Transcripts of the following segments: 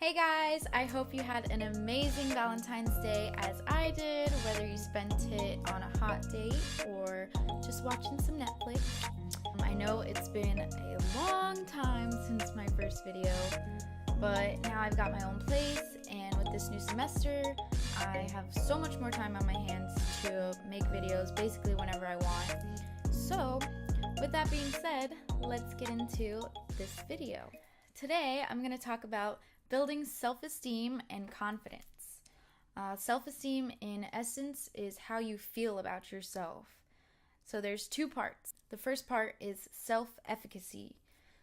Hey guys, I hope you had an amazing Valentine's Day as I did, whether you spent it on a hot date or just watching some Netflix. I know it's been a long time since my first video, but now I've got my own place, and with this new semester, I have so much more time on my hands to make videos basically whenever I want. So, with that being said, let's get into this video. Today, I'm going to talk about building self-esteem and confidence. Self-esteem, in essence, is how you feel about yourself. So there's two parts. The first part is self-efficacy.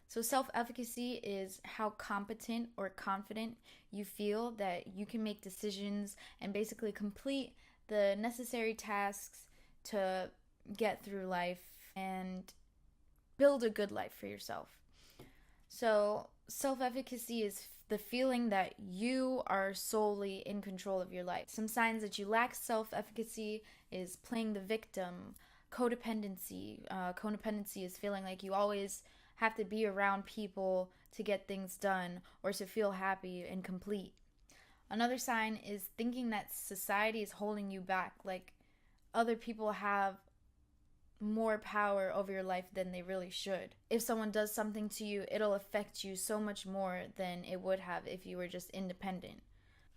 So self-efficacy is how competent or confident you feel that you can make decisions and basically complete the necessary tasks to get through life and build a good life for yourself. So self-efficacy is the feeling that you are solely in control of your life. Some signs that you lack self-efficacy is playing the victim, codependency. Codependency is feeling like you always have to be around people to get things done or to feel happy and complete. Another sign is thinking that society is holding you back, like other people have more power over your life than they really should. If someone does something to you, it'll affect you so much more than it would have if you were just independent.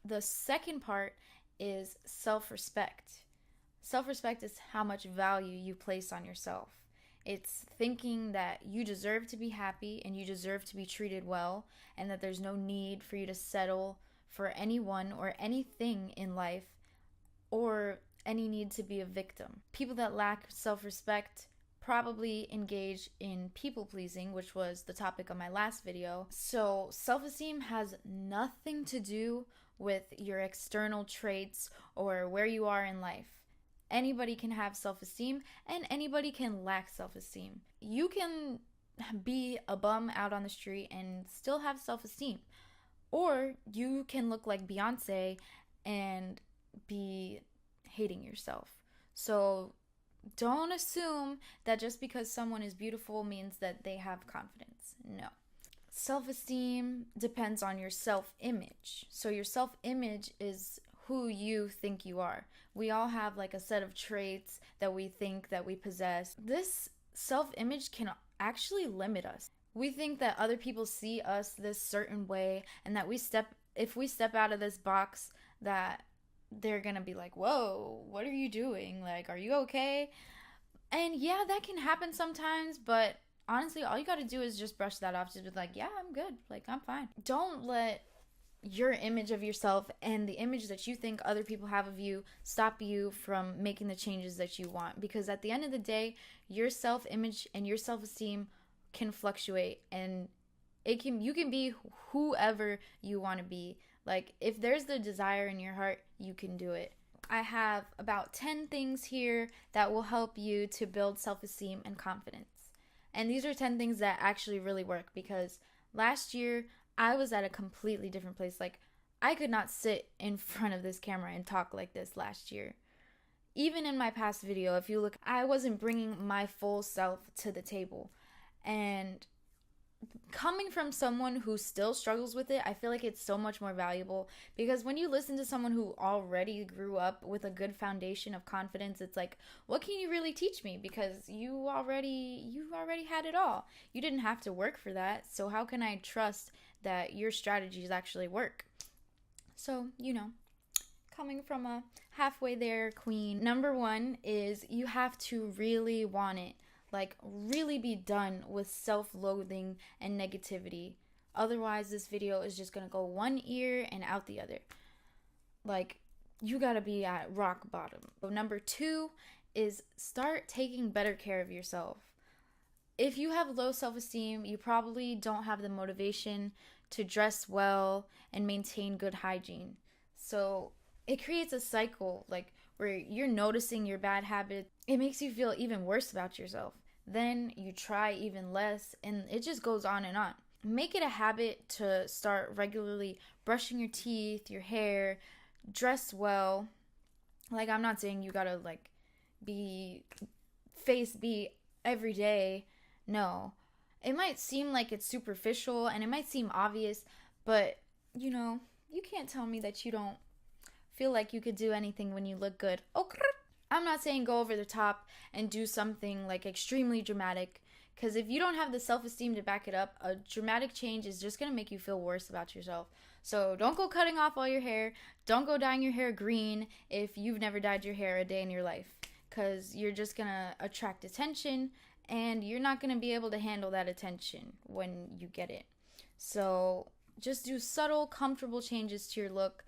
The second part is self-respect. Self-respect is how much value you place on yourself. It's thinking that you deserve to be happy and you deserve to be treated well, and that there's no need for you to settle for anyone or anything in life or any need to be a victim. People that lack self-respect probably engage in people-pleasing, which was the topic of my last video. So self-esteem has nothing to do with your external traits or where you are in life. Anybody can have self-esteem and anybody can lack self-esteem. You can be a bum out on the street and still have self-esteem. Or you can look like Beyonce and be hating yourself. So don't assume that just because someone is beautiful means that they have confidence. No. Self-esteem depends on your self-image. So your self-image is who you think you are. We all have like a set of traits that we think that we possess. This self-image can actually limit us. We think that other people see us this certain way and that if we step out of this box, that they're gonna be like, whoa, what are you doing? Like, are you okay? And yeah, that can happen sometimes, but honestly, all you gotta do is just brush that off. Just be like, yeah, I'm good. Like, I'm fine. Don't let your image of yourself and the image that you think other people have of you stop you from making the changes that you want. Because at the end of the day, your self-image and your self-esteem can fluctuate, and you can be whoever you want to be. Like, if there's the desire in your heart, you can do it. I have about 10 things here that will help you to build self-esteem and confidence. And these are 10 things that actually really work, because last year I was at a completely different place. Like, I could not sit in front of this camera and talk like this last year. Even in my past video, if you look, I wasn't bringing my full self to the table. And coming from someone who still struggles with it, I feel like it's so much more valuable, because when you listen to someone who already grew up with a good foundation of confidence, it's like, what can you really teach me? Because you already had it all. You didn't have to work for that, so how can I trust that your strategies actually work? So, coming from a halfway there queen, number one is you have to really want it. Like, really be done with self-loathing and negativity. Otherwise, this video is just gonna go one ear and out the other. Like, you gotta be at rock bottom. So number two is start taking better care of yourself. If you have low self-esteem, you probably don't have the motivation to dress well and maintain good hygiene. So it creates a cycle, like, where you're noticing your bad habits. It makes you feel even worse about yourself. Then you try even less, and it just goes on and on. Make it a habit to start regularly brushing your teeth, your hair, dress well. Like, I'm not saying you gotta, like, be face beat every day. No. It might seem like it's superficial and it might seem obvious, but you can't tell me that you don't feel like you could do anything when you look good. Okay. I'm not saying go over the top and do something like extremely dramatic, because if you don't have the self-esteem to back it up, a dramatic change is just going to make you feel worse about yourself. So don't go cutting off all your hair. Don't go dyeing your hair green if you've never dyed your hair a day in your life, because you're just going to attract attention and you're not going to be able to handle that attention when you get it. So just do subtle, comfortable changes to your look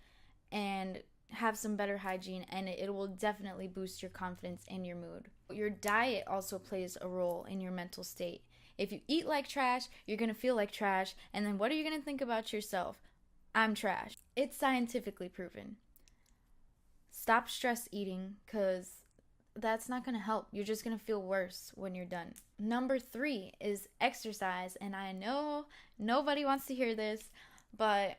and have some better hygiene, and it will definitely boost your confidence and your mood. Your diet also plays a role in your mental state. If you eat like trash, you're going to feel like trash, and then what are you going to think about yourself? I'm trash. It's scientifically proven. Stop stress eating, because that's not going to help. You're just going to feel worse when you're done. Number 3 is exercise, and I know nobody wants to hear this, but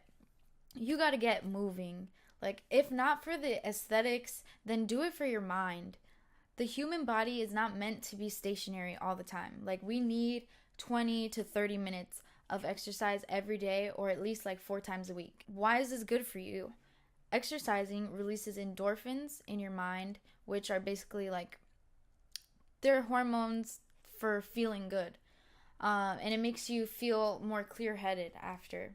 you got to get moving. Like, if not for the aesthetics, then do it for your mind. The human body is not meant to be stationary all the time. Like, we need 20 to 30 minutes of exercise every day, or at least like 4 times a week. Why is this good for you? Exercising releases endorphins in your mind, which are basically like, they're hormones for feeling good. And it makes you feel more clear-headed after.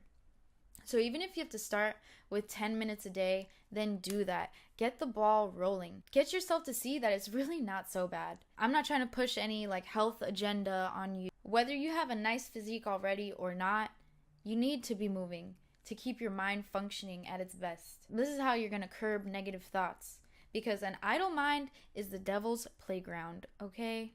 So even if you have to start with 10 minutes a day, then do that. Get the ball rolling. Get yourself to see that it's really not so bad. I'm not trying to push any like health agenda on you. Whether you have a nice physique already or not, you need to be moving to keep your mind functioning at its best. This is how you're going to curb negative thoughts, because an idle mind is the devil's playground, okay?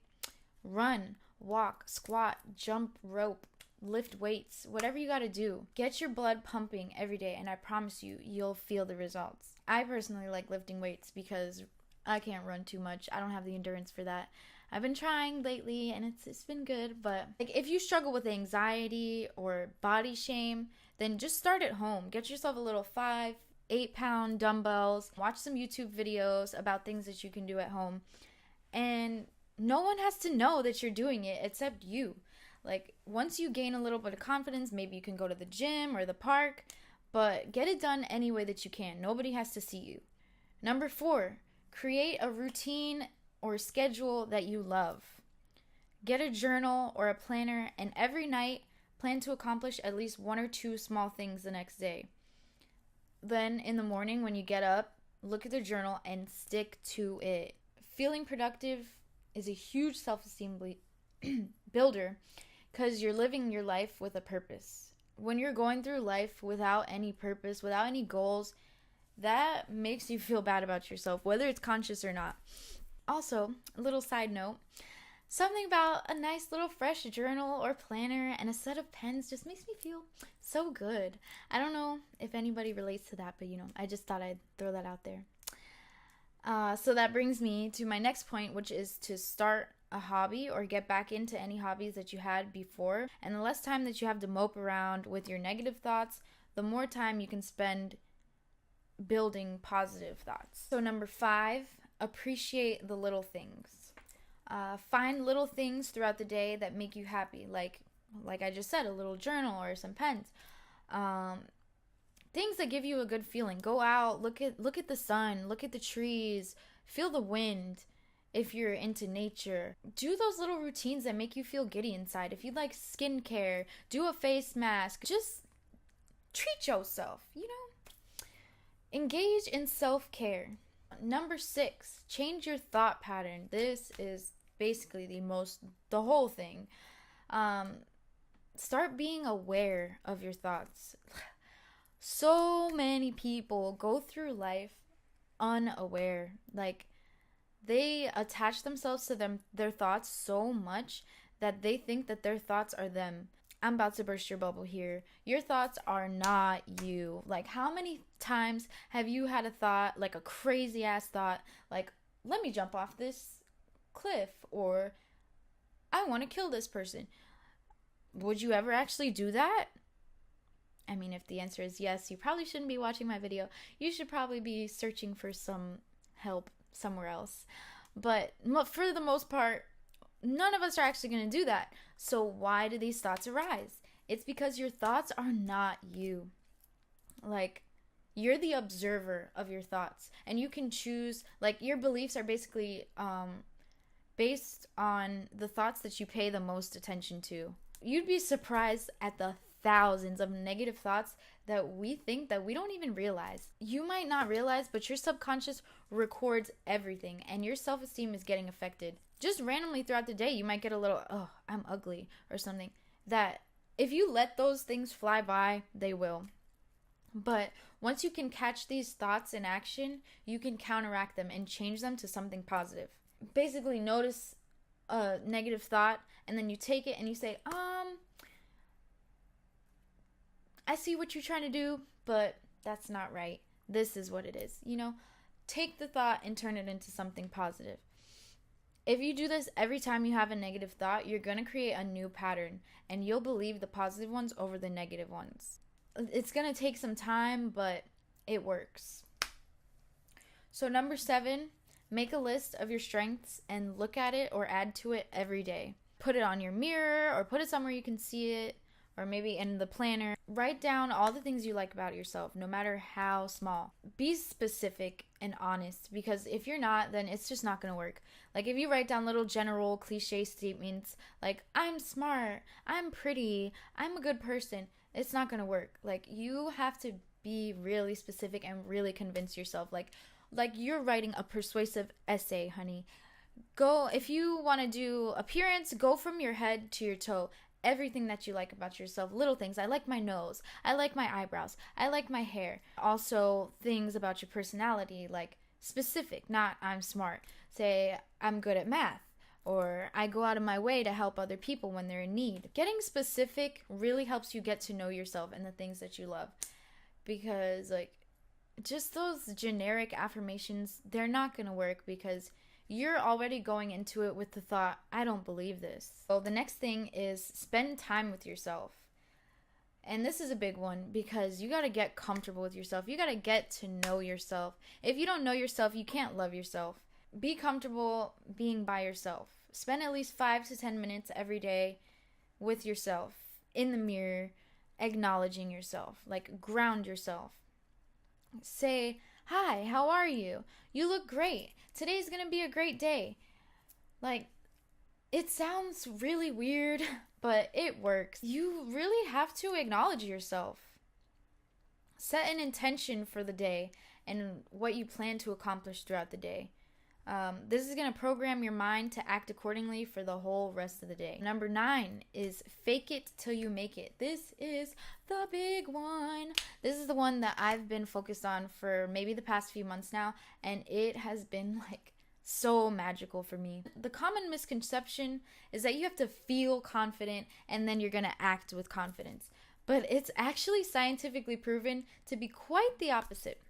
Run, walk, squat, jump rope, lift weights, whatever you got to do. Get your blood pumping every day, and I promise you, you'll feel the results. I personally like lifting weights because I can't run too much. I don't have the endurance for that. I've been trying lately, and it's been good, but like, if you struggle with anxiety or body shame, then just start at home. Get yourself a little 5-8 pound dumbbells. Watch some YouTube videos about things that you can do at home, and no one has to know that you're doing it except you. Like, once you gain a little bit of confidence, maybe you can go to the gym or the park, but get it done any way that you can. Nobody has to see you. Number 4, create a routine or schedule that you love. Get a journal or a planner, and every night plan to accomplish at least 1 or 2 small things the next day. Then in the morning when you get up, look at the journal and stick to it. Feeling productive is a huge self-esteem builder, because you're living your life with a purpose. When you're going through life without any purpose, without any goals, that makes you feel bad about yourself, whether it's conscious or not. Also, a little side note, something about a nice little fresh journal or planner and a set of pens just makes me feel so good. I don't know if anybody relates to that, but I just thought I'd throw that out there. So that brings me to my next point, which is to start a hobby or get back into any hobbies that you had before. And the less time that you have to mope around with your negative thoughts, the more time you can spend building positive thoughts. So number 5, appreciate the little things. Find little things throughout the day that make you happy, like I just said, a little journal or some pens. Things that give you a good feeling. Go out, look at the sun, look at the trees, feel the wind. If you're into nature, do those little routines that make you feel giddy inside. If you like skincare, do a face mask. Just treat yourself, Engage in self-care. Number 6, change your thought pattern. This is basically the whole thing. Start being aware of your thoughts. So many people go through life unaware. Like, they attach themselves to their thoughts so much that they think that their thoughts are them. I'm about to burst your bubble here. Your thoughts are not you. Like, how many times have you had a thought, like a crazy ass thought, like, let me jump off this cliff, or I want to kill this person? Would you ever actually do that? I mean, if the answer is yes, you probably shouldn't be watching my video. You should probably be searching for some help somewhere else. But for the most part, none of us are actually going to do that. So why do these thoughts arise? It's because your thoughts are not you. Like, you're the observer of your thoughts, and you can choose, like, your beliefs are basically based on the thoughts that you pay the most attention to. You'd be surprised at the thousands of negative thoughts that we think that we don't even realize. You might not realize, but your subconscious records everything, and your self-esteem is getting affected. Just randomly throughout the day, you might get a little, oh, I'm ugly, or something. That if you let those things fly by, they will. But once you can catch these thoughts in action, you can counteract them and change them to something positive. Basically, notice a negative thought, and then you take it and you say, I see what you're trying to do, but that's not right. This is what it is. Take the thought and turn it into something positive. If you do this every time you have a negative thought, you're going to create a new pattern, and you'll believe the positive ones over the negative ones. It's going to take some time, but it works. So number 7, make a list of your strengths and look at it or add to it every day. Put it on your mirror or put it somewhere you can see it, or maybe in the planner. Write down all the things you like about yourself, no matter how small. Be specific and honest, because if you're not, then it's just not going to work. Like, if you write down little general cliche statements like, I'm smart, I'm pretty, I'm a good person, it's not going to work. Like, you have to be really specific and really convince yourself. Like you're writing a persuasive essay, honey. Go, if you want to do appearance, go from your head to your toe. Everything that you like about yourself, little things. I like my nose, I like my eyebrows, I like my hair. Also, things about your personality, like specific, not I'm smart. Say, I'm good at math, or I go out of my way to help other people when they're in need. Getting specific really helps you get to know yourself and the things that you love. Because, like, just those generic affirmations, they're not going to work, because you're already going into it with the thought, I don't believe this. So the next thing is spend time with yourself. And this is a big one, because you got to get comfortable with yourself. You got to get to know yourself. If you don't know yourself, you can't love yourself. Be comfortable being by yourself. Spend at least 5 to 10 minutes every day with yourself, in the mirror, acknowledging yourself. Like, ground yourself. Say, hi, how are you? You look great. Today's gonna be a great day. Like, it sounds really weird, but it works. You really have to acknowledge yourself. Set an intention for the day and what you plan to accomplish throughout the day. This is going to program your mind to act accordingly for the whole rest of the day. Number 9 is fake it till you make it. This is the big one. This is the one that I've been focused on for maybe the past few months now, and it has been like so magical for me. The common misconception is that you have to feel confident and then you're going to act with confidence. But it's actually scientifically proven to be quite the opposite.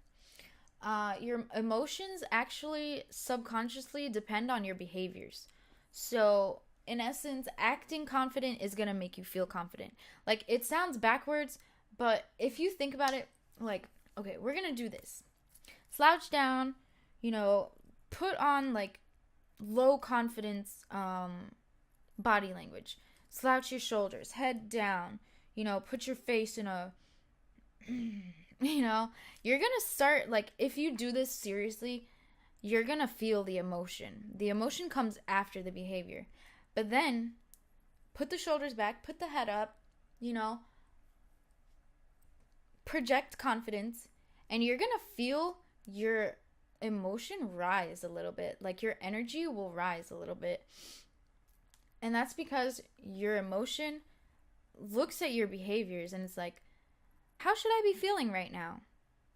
Your emotions actually subconsciously depend on your behaviors. So, in essence, acting confident is going to make you feel confident. Like, it sounds backwards, but if you think about it, like, okay, we're going to do this. Slouch down, put on, like, low confidence body language. Slouch your shoulders, head down, put your face in a... you're gonna start, like, if you do this seriously, you're gonna feel the emotion. The emotion comes after the behavior. But then, put the shoulders back, put the head up, project confidence, and you're gonna feel your emotion rise a little bit. Like, your energy will rise a little bit. And that's because your emotion looks at your behaviors and it's like, how should I be feeling right now?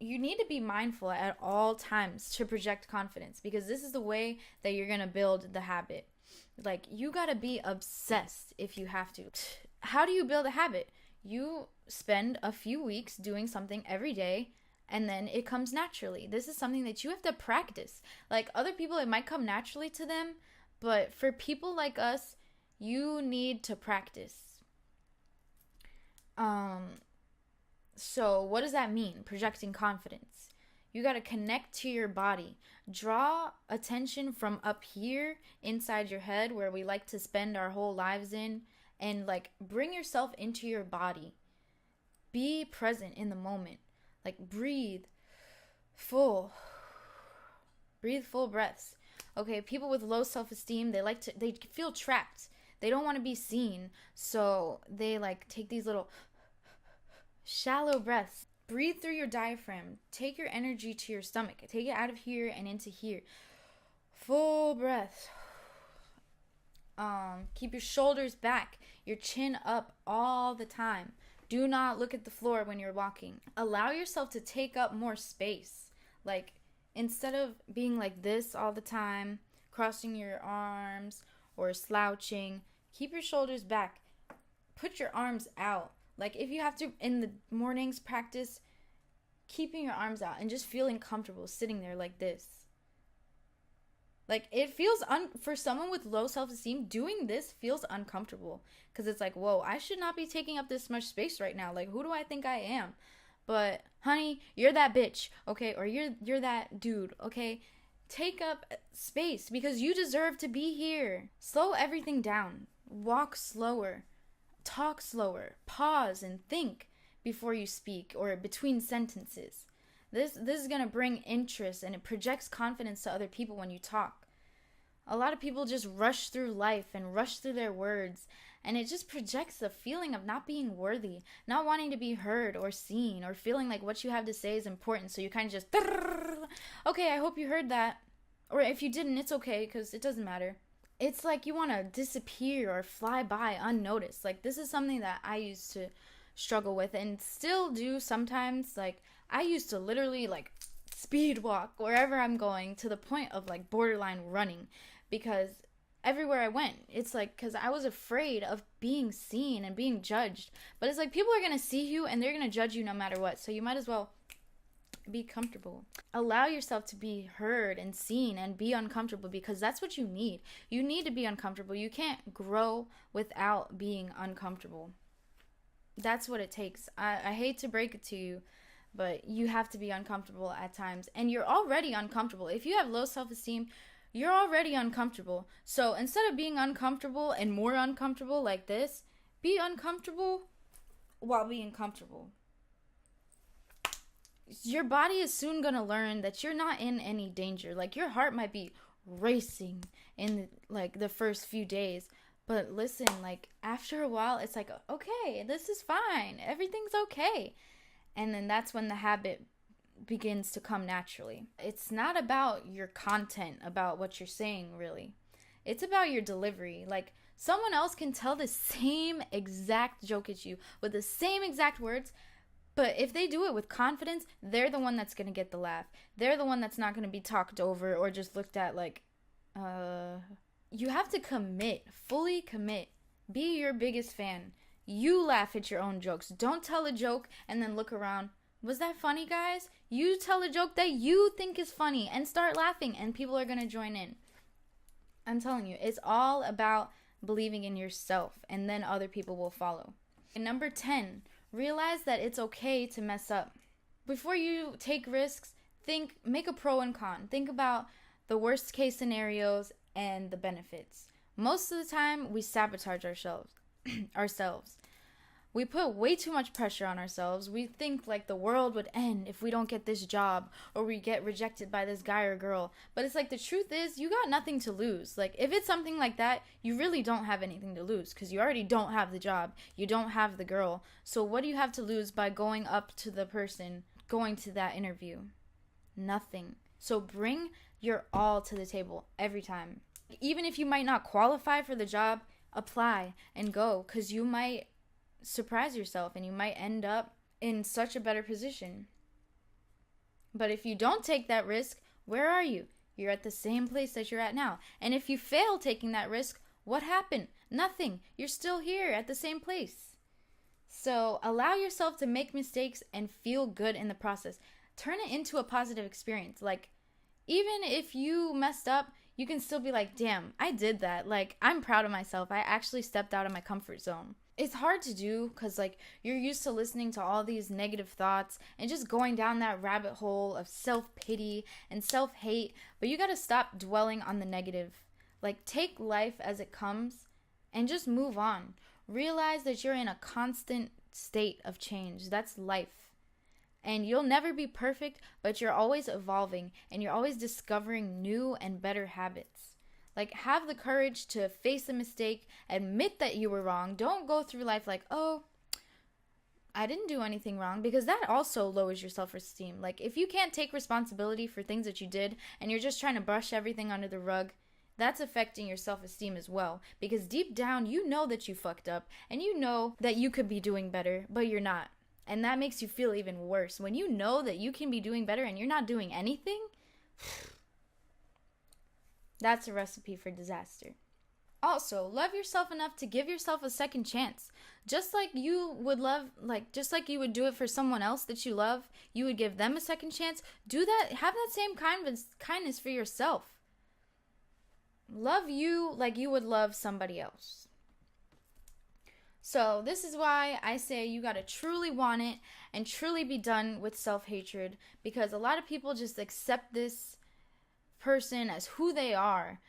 You need to be mindful at all times to project confidence, because this is the way that you're going to build the habit. Like, you got to be obsessed if you have to. How do you build a habit? You spend a few weeks doing something every day, and then it comes naturally. This is something that you have to practice. Like, other people, it might come naturally to them, but for people like us, you need to practice. So what does that mean? Projecting confidence. You got to connect to your body. Draw attention from up here inside your head, where we like to spend our whole lives in, and, like, bring yourself into your body. Be present in the moment. Like breathe full. Breathe full breaths. Okay, people with low self-esteem, they feel trapped. They don't want to be seen. So they like take these little shallow breaths. Breathe through your diaphragm. Take your energy to your stomach. Take it out of here and into here. Full breath. Keep your shoulders back, your chin up all the time. Do not look at the floor when you're walking. Allow yourself to take up more space. Like, instead of being like this all the time, crossing your arms or slouching, keep your shoulders back. Put your arms out. Like, if you have to, in the mornings, practice keeping your arms out and just feeling comfortable sitting there like this. Like, it feels, for someone with low self-esteem, doing this feels uncomfortable. Because it's like, whoa, I should not be taking up this much space right now. Like, who do I think I am? But, honey, you're that bitch, okay? Or you're that dude, okay? Take up space because you deserve to be here. Slow everything down. Walk slower. Talk slower. Pause and think before you speak or between sentences. This is going to bring interest, and it projects confidence to other people when you talk. A lot of people just rush through life and rush through their words, and it just projects the feeling of not being worthy, not wanting to be heard or seen, or feeling like what you have to say is important, so you kind of just, okay, I hope you heard that. Or if you didn't, it's okay, because it doesn't matter. It's like you want to disappear or fly by unnoticed. Like, this is something that I used to struggle with and still do sometimes. Like, I used to literally like speed walk wherever I'm going, to the point of like borderline running, because everywhere I went, it's like, because I was afraid of being seen and being judged. But it's like, people are going to see you and they're going to judge you no matter what. So you might as well be comfortable. Allow yourself to be heard and seen and be uncomfortable, because that's what you need. You need to be uncomfortable. You can't grow without being uncomfortable. That's what it takes. I hate to break it to you, but you have to be uncomfortable at times. And you're already uncomfortable. If you have low self-esteem, you're already uncomfortable. So instead of being uncomfortable and more uncomfortable like this, be uncomfortable while being comfortable. Your body is soon going to learn that you're not in any danger. Like, your heart might be racing in like the first few days, but listen, like after a while, it's like, okay, this is fine. Everything's okay. And then that's when the habit begins to come naturally. It's not about your content, about what you're saying, really. It's about your delivery. Like, someone else can tell the same exact joke as you with the same exact words, but if they do it with confidence, they're the one that's going to get the laugh. They're the one that's not going to be talked over or just looked at like, You have to commit, fully commit. Be your biggest fan. You laugh at your own jokes. Don't tell a joke and then look around. Was that funny, guys? You tell a joke that you think is funny and start laughing, and people are going to join in. I'm telling you, it's all about believing in yourself, and then other people will follow. And number 10, realize that it's okay to mess up. Before you take risks, make a pro and con. Think about the worst case scenarios and the benefits. Most of the time, we sabotage ourselves. We put way too much pressure on ourselves. We think like the world would end if we don't get this job, or we get rejected by this guy or girl. But it's like, the truth is, you got nothing to lose. Like, if it's something like that, you really don't have anything to lose, because you already don't have the job. You don't have the girl. So what do you have to lose by going up to the person, going to that interview? Nothing. So bring your all to the table every time. Even if you might not qualify for the job, apply and go, because you might surprise yourself and you might end up in such a better position. But if you don't take that risk, where are you? You're at the same place that you're at now. And if you fail taking that risk, what happened? Nothing. You're still here at the same place. So allow yourself to make mistakes and feel good in the process. Turn it into a positive experience. Like, even if you messed up, you can still be like, damn, I did that. Like, I'm proud of myself. I actually stepped out of my comfort zone. It's hard to do because, like, you're used to listening to all these negative thoughts and just going down that rabbit hole of self-pity and self-hate. But you got to stop dwelling on the negative. Like, take life as it comes and just move on. Realize that you're in a constant state of change. That's life. And you'll never be perfect, but you're always evolving and you're always discovering new and better habits. Like, have the courage to face a mistake, admit that you were wrong. Don't go through life like, oh, I didn't do anything wrong, because that also lowers your self-esteem. Like, if you can't take responsibility for things that you did and you're just trying to brush everything under the rug, that's affecting your self-esteem as well. Because deep down, you know that you fucked up and you know that you could be doing better, but you're not. And that makes you feel even worse. When you know that you can be doing better and you're not doing anything, that's a recipe for disaster. Also, love yourself enough to give yourself a second chance. Just like you would do it for someone else that you love, you would give them a second chance. Do that. Have that same kindness for yourself. Love you like you would love somebody else. So this is why I say you gotta truly want it and truly be done with self-hatred, because a lot of people just accept this person as who they are,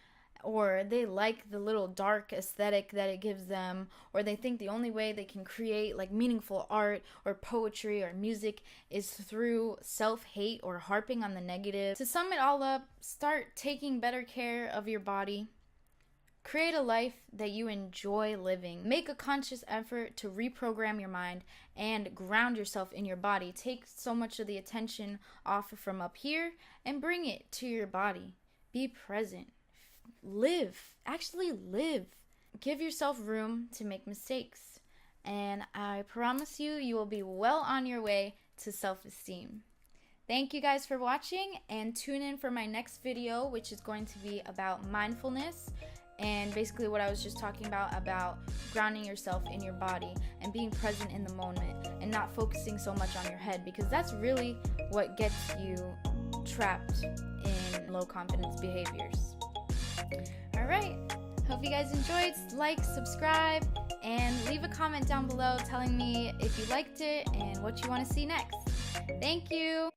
or they like the little dark aesthetic that it gives them, or they think the only way they can create like meaningful art or poetry or music is through self-hate or harping on the negative. To sum it all up, start taking better care of your body. Create a life that you enjoy living. Make a conscious effort to reprogram your mind and ground yourself in your body. Take so much of the attention off from up here and bring it to your body. Be present. Live. Actually live. Give yourself room to make mistakes. And I promise you, you will be well on your way to self-esteem. Thank you guys for watching, and tune in for my next video, which is going to be about mindfulness. And basically what I was just talking about grounding yourself in your body and being present in the moment and not focusing so much on your head, because that's really what gets you trapped in low confidence behaviors. Alright, hope you guys enjoyed. Like, subscribe, and leave a comment down below telling me if you liked it and what you want to see next. Thank you!